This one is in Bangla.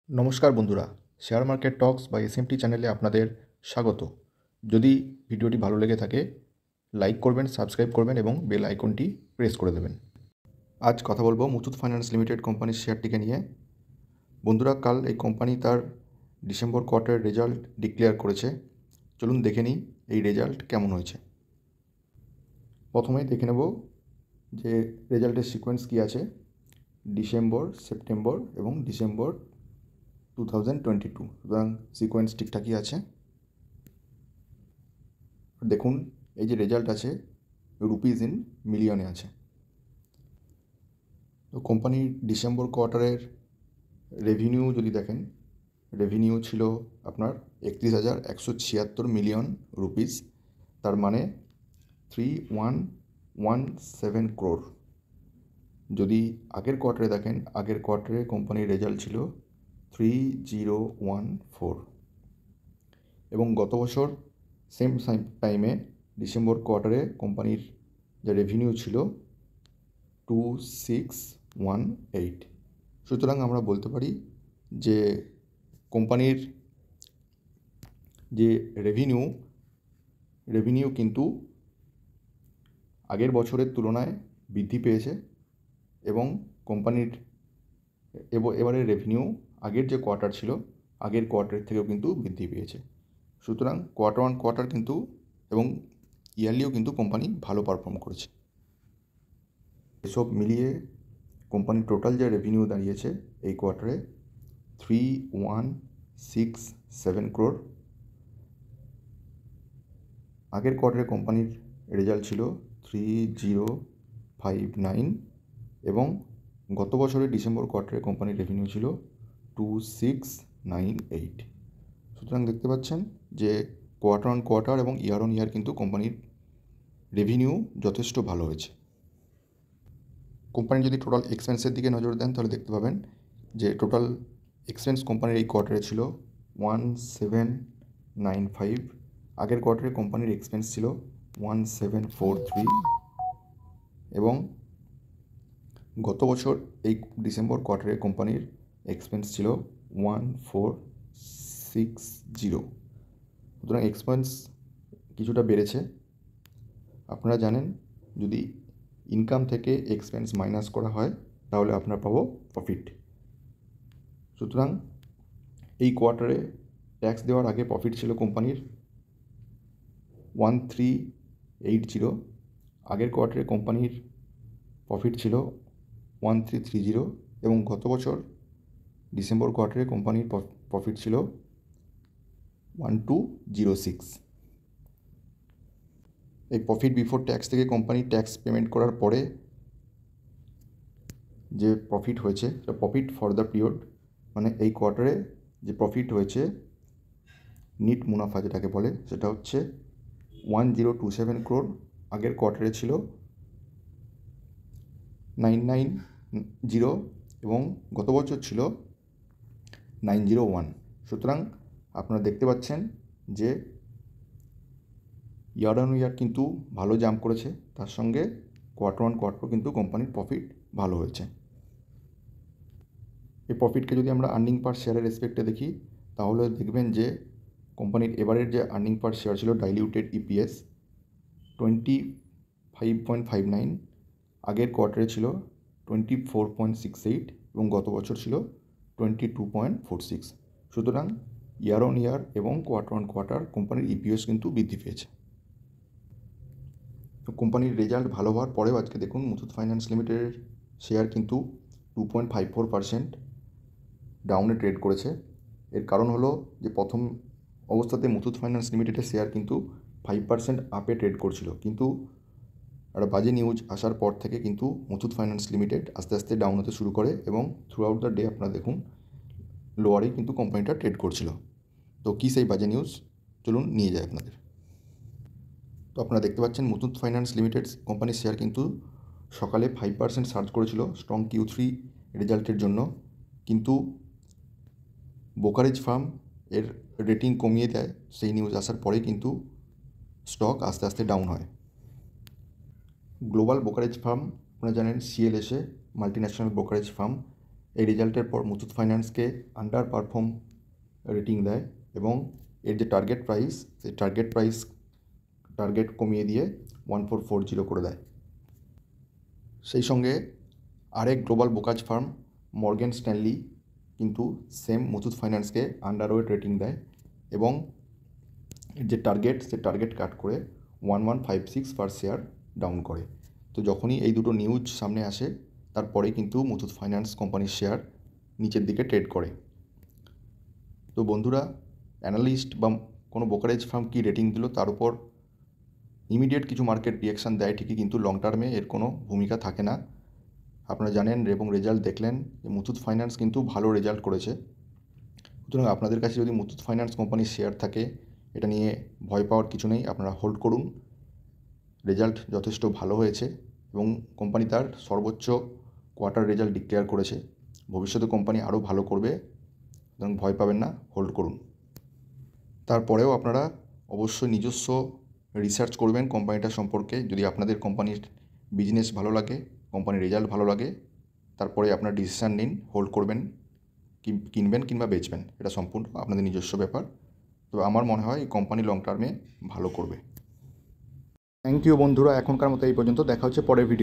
নমস্কার বন্ধুরা, শেয়ার মার্কেট টক্স বা এসএমটি চ্যানেলে আপনাদের স্বাগত। যদি ভিডিওটি ভালো লেগে থাকে লাইক করবেন, সাবস্ক্রাইব করবেন এবং বেল আইকনটি প্রেস করে দেবেন। আজ কথা বলবো মুথুট ফাইন্যান্স লিমিটেড কোম্পানির শেয়ারটিকে নিয়ে। বন্ধুরা, কাল এই কোম্পানি তার ডিসেম্বর কোয়ার্টারের রেজাল্ট ডিক্লেয়ার করেছে। চলুন দেখে নিই এই রেজাল্ট কেমন হয়েছে। প্রথমেই দেখে নেব যে রেজাল্টের সিকোয়েন্স কী আছে। ডিসেম্বর, সেপ্টেম্বর এবং ডিসেম্বর 2022, সুতরাং সিকোয়েন্স ঠিকঠাকই আছে। দেখুন, এই যে রেজাল্ট আছে রুপিজ ইন মিলিয়নে আছে। তো কোম্পানির ডিসেম্বর কোয়ার্টারের রেভিনিউ যদি দেখেন, রেভিনিউ ছিল আপনার 31,176 মিলিয়ন রুপিস, তার মানে 3117 ক্রোর। যদি আগের কোয়ার্টারে দেখেন, আগের কোয়ার্টারে কোম্পানির রেজাল্ট ছিল 3014, এবং গত বছর সেম টাইমে ডিসেম্বর কোয়ার্টারে কোম্পানির যে রেভিনিউ ছিল 2618। সুতরাং আমরা বলতে পারি যে কোম্পানির যে রেভিনিউ কিন্তু আগের বছরের তুলনায় বৃদ্ধি পেয়েছে, এবং কোম্পানির এবারের রেভিনিউ আগের যে কোয়ার্টার ছিল আগের কোয়ার্টারের থেকেও কিন্তু বৃদ্ধি পেয়েছে। সুতরাং কোয়ার্টার অন কোয়ার্টার কিন্তু এবং ইয়ারলিও কিন্তু কোম্পানি ভালো পারফর্ম করেছে। এসব মিলিয়ে কোম্পানির টোটাল যে রেভিনিউ দাঁড়িয়েছে এই কোয়ার্টারে 3167 ক্রোর। আগের কোয়ার্টারে কোম্পানির রেজাল্ট ছিল 3059, এবং গত বছরের ডিসেম্বর কোয়ার্টারে কোম্পানির রেভিনিউ ছিল 2698। সুতরাং দেখতে পাচ্ছেন যে কোয়ার্টার অন কোয়ার্টার এবং ইয়ার অন ইয়ার কিন্তু কোম্পানির রেভিনিউ যথেষ্ট ভালো হয়েছে। কোম্পানি যদি টোটাল এক্সপেন্সের দিকে নজর দেন তাহলে দেখতে পাবেন যে টোটাল এক্সপেন্স কোম্পানির এই কোয়ার্টারে ছিল 1795। আগের কোয়ার্টারে কোম্পানির এক্সপেন্স ছিল 1743, এবং গত বছর এই ডিসেম্বর কোয়ার্টারে কোম্পানির এক্সপেন্স ছিল 1460। সুতরাং এক্সপেন্স কিছুটা বেড়েছে। আপনারা জানেন, যদি ইনকাম থেকে এক্সপেন্স মাইনাস করা হয় তাহলে আপনারা পাবো প্রফিট। সুতরাং এই কোয়ার্টারে ট্যাক্স দেওয়ার আগে প্রফিট ছিল কোম্পানির 1380। আগের কোয়ার্টারে কোম্পানির প্রফিট ছিল 1330, এবং গত বছর ডিসেম্বর কোয়ার্টারে কোম্পানির প্রফিট ছিল 1206। এই প্রফিট বিফোর ট্যাক্স থেকে কোম্পানি ট্যাক্স পেমেন্ট করার পরে যে প্রফিট হয়েছে সেটা প্রফিট ফর দ্য পিরিয়ড, মানে এই কোয়ার্টারে যে প্রফিট হয়েছে নিট মুনাফা যেটাকে বলে সেটা হচ্ছে 1027 ক্রোর। আগের কোয়ার্টারে ছিল 990, এবং গত বছর ছিল 901। সুতরাং আপনারা দেখতে পাচ্ছেন যে ইয়ার অন ইয়ার কিন্তু ভালো জাম্প করেছে, তার সঙ্গে কোয়ার্টার অন কোয়ার্টার কিন্তু কোম্পানির প্রফিট ভালো হয়েছে। এই প্রফিটকে যদি আমরা আর্নিং পার শেয়ারের রেসপেক্টে দেখি তাহলে দেখবেন যে কোম্পানির এবারের যে আর্নিং পার শেয়ার ছিল ডাইলিউটেড ইপিএস 25.59, আগের কোয়ার্টারে ছিল 24.68, এবং গত বছর ছিল 22.46। সুতরাং ইয়ার অন ইয়ার এবং কোয়ার্টার অন কোয়ার্টার কোম্পানির ইপিএস কিন্তু বৃদ্ধি পেয়েছে। তো কোম্পানির রেজাল্ট ভালো হওয়ার পরেও আজকে দেখুন মুথুট ফাইন্যান্স লিমিটেডের শেয়ার কিন্তু 2.54% ডাউনে ট্রেড করেছে। এর কারণ হলো যে প্রথম অবস্থাতে মুথুট ফাইন্যান্স লিমিটেডের শেয়ার কিন্তু 5% আপে ট্রেড করছিল, কিন্তু একটা বাজে নিউজ আসার পর থেকে কিন্তু মুথুট ফাইন্যান্স লিমিটেড আস্তে আস্তে ডাউন হতে শুরু করে, এবং থ্রু আউট দ্য ডে আপনারা দেখুন লোয়ারেই কিন্তু কোম্পানিটা ট্রেড করছিল। তো কী সেই বাজে নিউজ, চলুন নিয়ে যায় আপনাদের। তো আপনারা দেখতে পাচ্ছেন মুথুট ফাইন্যান্স লিমিটেড কোম্পানির শেয়ার কিন্তু সকালে 5% সার্চ করেছিল স্ট্রং Q3 রেজাল্টের জন্য, কিন্তু ব্রোকারেজ ফার্ম এর রেটিং কমিয়ে দেয় সেই নিউজ আসার পরেই কিন্তু স্টক আস্তে আস্তে ডাউন হয়। গ্লোবাল ব্রোকারেজ ফার্ম আপনারা জানেন CLSA multi national brokerage firm, এই রেজাল্টের পর মুথুট ফাইন্যান্সকে আন্ডার পারফর্ম রেটিং দেয় এবং এর যে টার্গেট প্রাইস সেই টার্গেট কমিয়ে দিয়ে 1440 করে দেয়। সেই সঙ্গে আরেক global brokerage firm Morgan Stanley কিন্তু সেম মুথুট ফাইন্যান্সকে আন্ডারওয়েট রেটিং দেয় এবং এর যে সে টার্গেট কাট করে 1156 পার শেয়ার ডাউন করে। তো যখনই এই দুটো নিউজ সামনে আসে তারপরেই কিন্তু মুথুট ফাইন্যান্স কোম্পানির শেয়ার নিচের দিকে ট্রেড করে। তো বন্ধুরা, অ্যানালিস্ট বা কোনো ব্রোকারেজ ফার্ম কী রেটিং দিল তার উপর ইমিডিয়েট কিছু মার্কেট রিয়াকশান দেয় ঠিকই, কিন্তু লং টার্মে এর কোনো ভূমিকা থাকে না। আপনারা জানেন এবং রেজাল্ট দেখলেন যে মুথুট ফাইন্যান্স কিন্তু ভালো রেজাল্ট করেছে। সুতরাং আপনাদের কাছে যদি মুথুট ফাইন্যান্স কোম্পানির শেয়ার থাকে, এটা নিয়ে ভয় পাওয়ার কিছু নেই, আপনারা হোল্ড করুন। রেজাল্ট যথেষ্ট ভালো হয়েছে এবং কোম্পানি তার সর্বোচ্চ কোয়ার্টার রেজাল্ট ডিক্লেয়ার করেছে। ভবিষ্যতে কোম্পানি আরও ভালো করবে, সুতরাং ভয় পাবেন না, হোল্ড করুন। তারপরেও আপনারা অবশ্যই নিজস্ব রিসার্চ করবেন কোম্পানিটা সম্পর্কে। যদি আপনাদের কোম্পানির বিজনেস ভালো লাগে, কোম্পানির রেজাল্ট ভালো লাগে, তারপরে আপনার ডিসিশান নিন, হোল্ড করবেন, কিনবেন কিংবা বেচবেন, এটা সম্পূর্ণ আপনাদের নিজস্ব ব্যাপার। তবে আমার মনে হয় এই কোম্পানি লং টার্মে ভালো করবে। থ্যাংক ইউ বন্ধুরা, এখনকার মতো এই পর্যন্ত। দেখা হচ্ছে পরের ভিডিও।